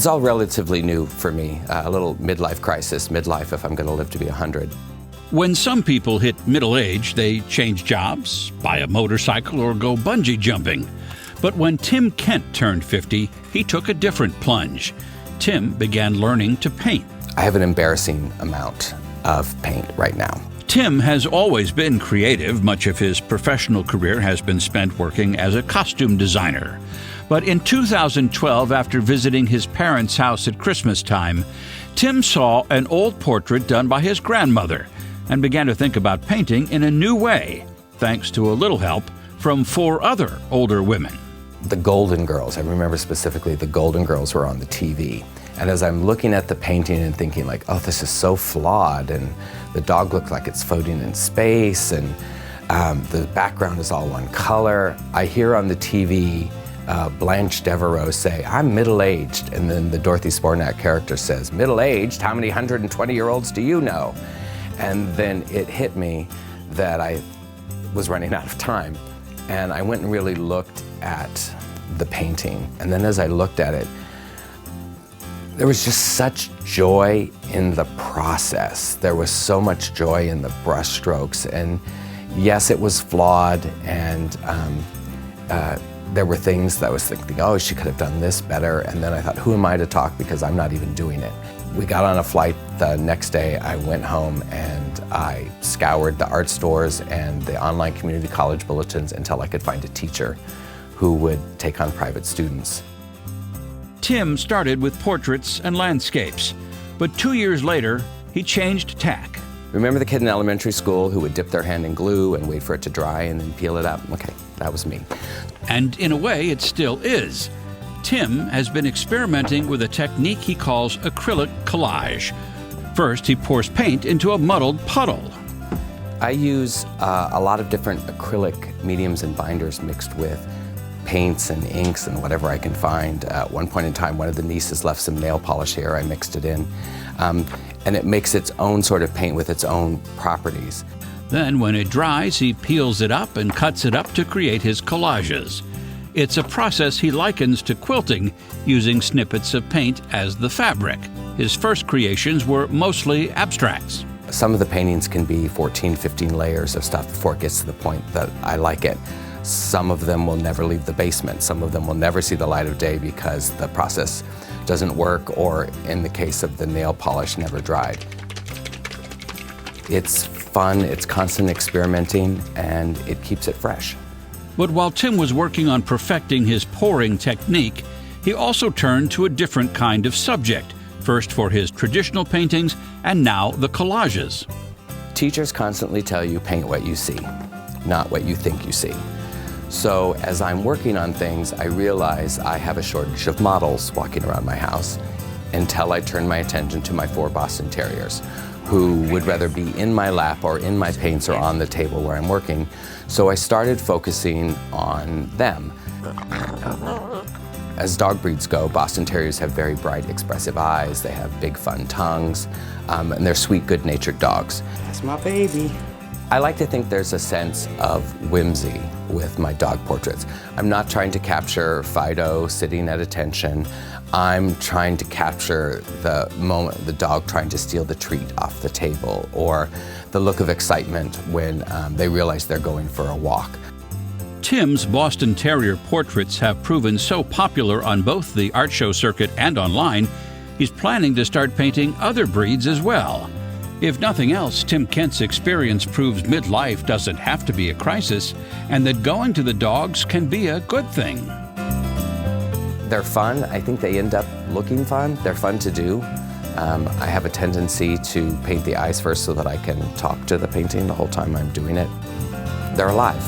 It's all relatively new for me, a little midlife crisis, midlife if I'm going to live to be 100. When some people hit middle age, they change jobs, buy a motorcycle, or go bungee jumping. But when Tim Kent turned 50, he took a different plunge. Tim began learning to paint. I have an embarrassing amount of paint right now. Tim has always been creative. Much of his professional career has been spent working as a costume designer. But in 2012, after visiting his parents' house at Christmas time, Tim saw an old portrait done by his grandmother and began to think about painting in a new way, thanks to a little help from 4 other older women. The Golden Girls, I remember specifically the Golden Girls were on the TV. And as I'm looking at the painting and thinking like, oh, this is so flawed, and the dog looks like it's floating in space, and the background is all one color, I hear on the TV Blanche Devereaux say, I'm middle-aged, and then the Dorothy Spornak character says, middle-aged? How many 120-year-olds do you know? And then it hit me that I was running out of time, and I went and really looked at the painting. And then as I looked at it, there was just such joy in the process. There was so much joy in the brushstrokes, and yes, it was flawed, and there were things that I was thinking, oh, she could have done this better, and then I thought, who am I to talk, because I'm not even doing it. We got on a flight the next day. I went home and I scoured the art stores and the online community college bulletins until I could find a teacher who would take on private students. Tim started with portraits and landscapes, but 2 years later, he changed tack. Remember the kid in elementary school who would dip their hand in glue and wait for it to dry and then peel it up? Okay, that was me. And in a way, it still is. Tim has been experimenting with a technique he calls acrylic collage. First, he pours paint into a muddled puddle. I use a lot of different acrylic mediums and binders mixed with paints and inks and whatever I can find. At one point in time, one of the nieces left some nail polish here. I mixed it in. And it makes its own sort of paint with its own properties. Then, when it dries, he peels it up and cuts it up to create his collages. It's a process he likens to quilting, using snippets of paint as the fabric. His first creations were mostly abstracts. Some of the paintings can be 14, 15 layers of stuff before it gets to the point that I like it. Some of them will never leave the basement. Some of them will never see the light of day because the process doesn't work, or in the case of the nail polish, never dried. It's fun, it's constant experimenting, and it keeps it fresh. But while Tim was working on perfecting his pouring technique, he also turned to a different kind of subject, first for his traditional paintings and now the collages. Teachers constantly tell you paint what you see, not what you think you see. So as I'm working on things, I realize I have a shortage of models walking around my house until I turn my attention to my 4 Boston Terriers, who would rather be in my lap or in my paints or on the table where I'm working. So I started focusing on them. As dog breeds go, Boston Terriers have very bright, expressive eyes. They have big, fun tongues, and they're sweet, good-natured dogs. That's my baby. I like to think there's a sense of whimsy with my dog portraits. I'm not trying to capture Fido sitting at attention. I'm trying to capture the moment the dog trying to steal the treat off the table, or the look of excitement when they realize they're going for a walk. Tim's Boston Terrier portraits have proven so popular on both the art show circuit and online, he's planning to start painting other breeds as well. If nothing else, Tim Kent's experience proves midlife doesn't have to be a crisis, and that going to the dogs can be a good thing. They're fun. I think they end up looking fun. They're fun to do. I have a tendency to paint the eyes first so that I can talk to the painting the whole time I'm doing it. They're alive.